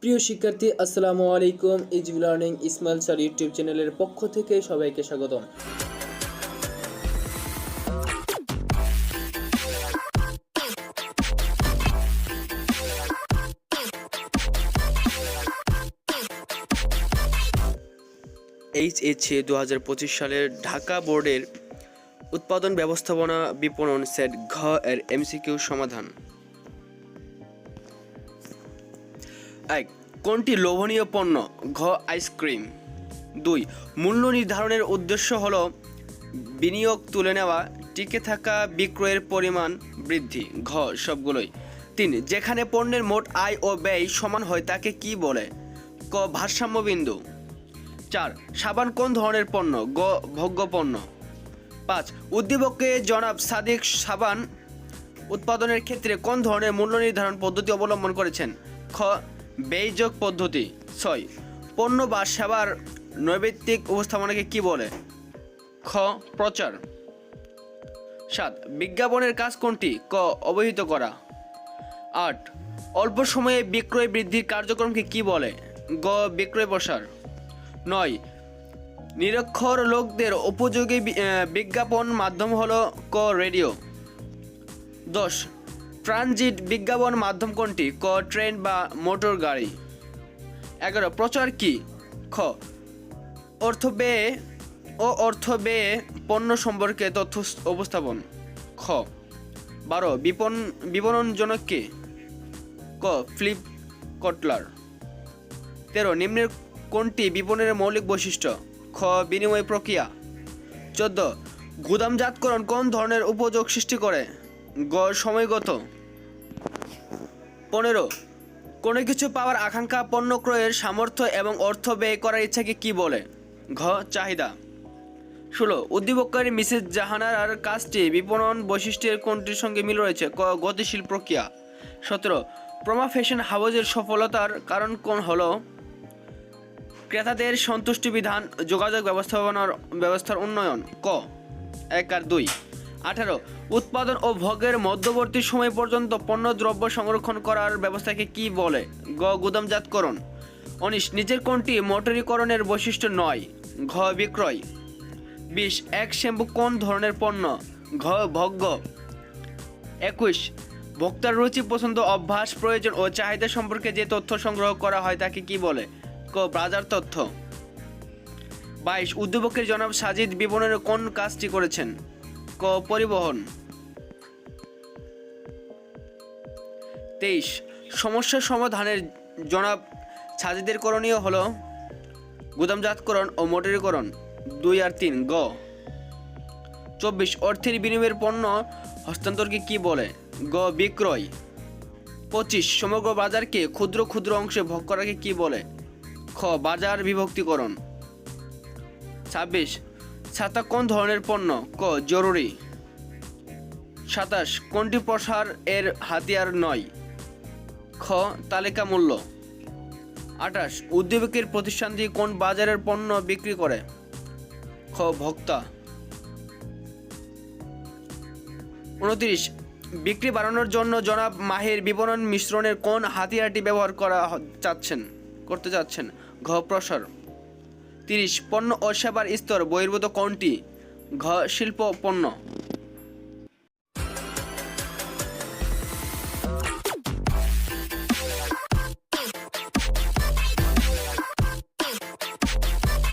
প্রিয় শিক্ষার্থী আসসালামু আলাইকুম। Easy learning Ismail sir YouTube চ্যানেলের পক্ষ থেকে সবাইকে স্বাগতম। এইচএসসি 2025 সালের ঢাকা বোর্ডের উৎপাদন ব্যবস্থাপনা বিপণন সেট ঘ এর এমসিকিউ সমাধান। 1. কোনটি লোভনীয় পণ্য? ঘ আইসক্রিম। 2. মূল্য নির্ধারণের উদ্দেশ্য হল বিনিয়োগ তুলে নেওয়া, টিকে থাকা, বিক্রয়ের পরিমাণ বৃদ্ধি। ঘ সবগুলোই। 3. যেখানে পণ্যের মোট আয় ও ব্যয় সমান হয় তাকে কি বলে? ক ভারসাম্য বিন্দু। 4. সাবান কোন ধরনের পণ্য? গ ভোগ্য পণ্য। 5. উদ্দীপকে জনাব সাদিক সাবান উৎপাদনের ক্ষেত্রে কোন ধরনের মূল্য নির্ধারণ পদ্ধতি অবলম্বন করেছেন? খ ব্যয়যোগ পদ্ধতি। 6. পণ্য বা সেবার নৈমিত্তিক উপস্থাপনাকে কি বলে? খ প্রচার। 7. বিজ্ঞাপনের কাজ কোনটি? ক অবহিত করা। 8. অল্প সময়ে বিক্রয় বৃদ্ধির কার্যক্রমকে কি বলে? গ বিক্রয় প্রসার। 9. নিরক্ষর লোকদের উপযোগী বিজ্ঞাপন মাধ্যম হলো ক রেডিও। 10. ট্রানজিট বিজ্ঞাপন মাধ্যম কোনটি? ক ট্রেন বা মোটর গাড়ি। 11. প্রচার কি? খ অর্থ ব্যয়ে পণ্য সম্পর্কে তথ্য উপস্থাপন। খ 12. বিপণনজনক কে? ক ফ্লিপ কটলার। 13. নিম্নের কোনটি বিপণনের মৌলিক বৈশিষ্ট্য? খ বিনিময় প্রক্রিয়া। 14. গুদামজাতকরণ কোন ধরনের উপযোগ সৃষ্টি করে? গ সময়গত। 15. কোনো কিছু পাওয়ার আকাঙ্ক্ষা পণ্য ক্রয়ের সামর্থ্য এবং অর্থ ব্যয় করার ইচ্ছাকে কি বলে? ঘ চাহিদা। 16. উদ্দীপকের মিসেস জাহানারার কাজটি বিপণন বৈশিষ্ট্যের কোনটির সঙ্গে মিল রয়েছে? ক গতিশীল প্রক্রিয়া। 17. প্রমা ফ্যাশন হাউজের সফলতার কারণ কোন হলো? ক্রেতাদের সন্তুষ্টি বিধান, যোগাযোগ ব্যবস্থার উন্নয়ন। ক 1 আর 2। 18. উৎপাদন ও ভোগের মধ্যবর্তী সময় পর্যন্ত পণ্যদ্রব্য সংরক্ষণ করার ব্যবস্থাকে কি বলে? গ গুদামজাতকরণ। 19. নিচের কোনটি মোটরীকরণের বৈশিষ্ট্য নয়? ঘ বিক্রয়। 20. এক শ্যাম্পু কোন ধরনের পণ্য? ঘ ভোগ্য। 21. ভোক্তার রুচি, পছন্দ, অভ্যাস, প্রয়োজন ও চাহিদা সম্পর্কে যে তথ্য সংগ্রহ করা হয় তাকে কি বলে? ক বাজার তথ্য। 22. উদ্দীপকের জনাব সাজিদ বিপণনের কোন কাজটি করেছেন? ক পরিবহন। 23. সমস্যা সমাধানের জনাব সাজিদের করণীয় হলো গুদামজাতকরণ ও মোটরীকরণ। 2 আর 3। গ 24. অর্থের বিনিময়ের পণ্য হস্তান্তরকে কি বলে? গ বিক্রয়। 25. সমগ্র বাজারকে ক্ষুদ্র ক্ষুদ্র অংশে ভাগ করাকে কি বলে? খ বাজার বিভক্তিকরণ। 26. ছাতা কোন ধরনের পণ্য? ক জরুরি। 27. কোনটি প্রসার এর হাতিয়ার নয়? খ তালিকা মূল্য। 28. উদ্যোগের প্রতিষ্ঠানটি কোন বাজারের পণ্য বিক্রি করে? খ ভোক্তা। 29. বিক্রি বাড়ানোর জন্য জনাব মাহির বিপণন মিশ্রণের কোন হাতিয়ারটি ব্যবহার করতে চাচ্ছেন? ঘ প্রসার। 30. পণ্য ও সেবার স্তর বহির্ভূত কোনটি? ঘ শিল্প পণ্য।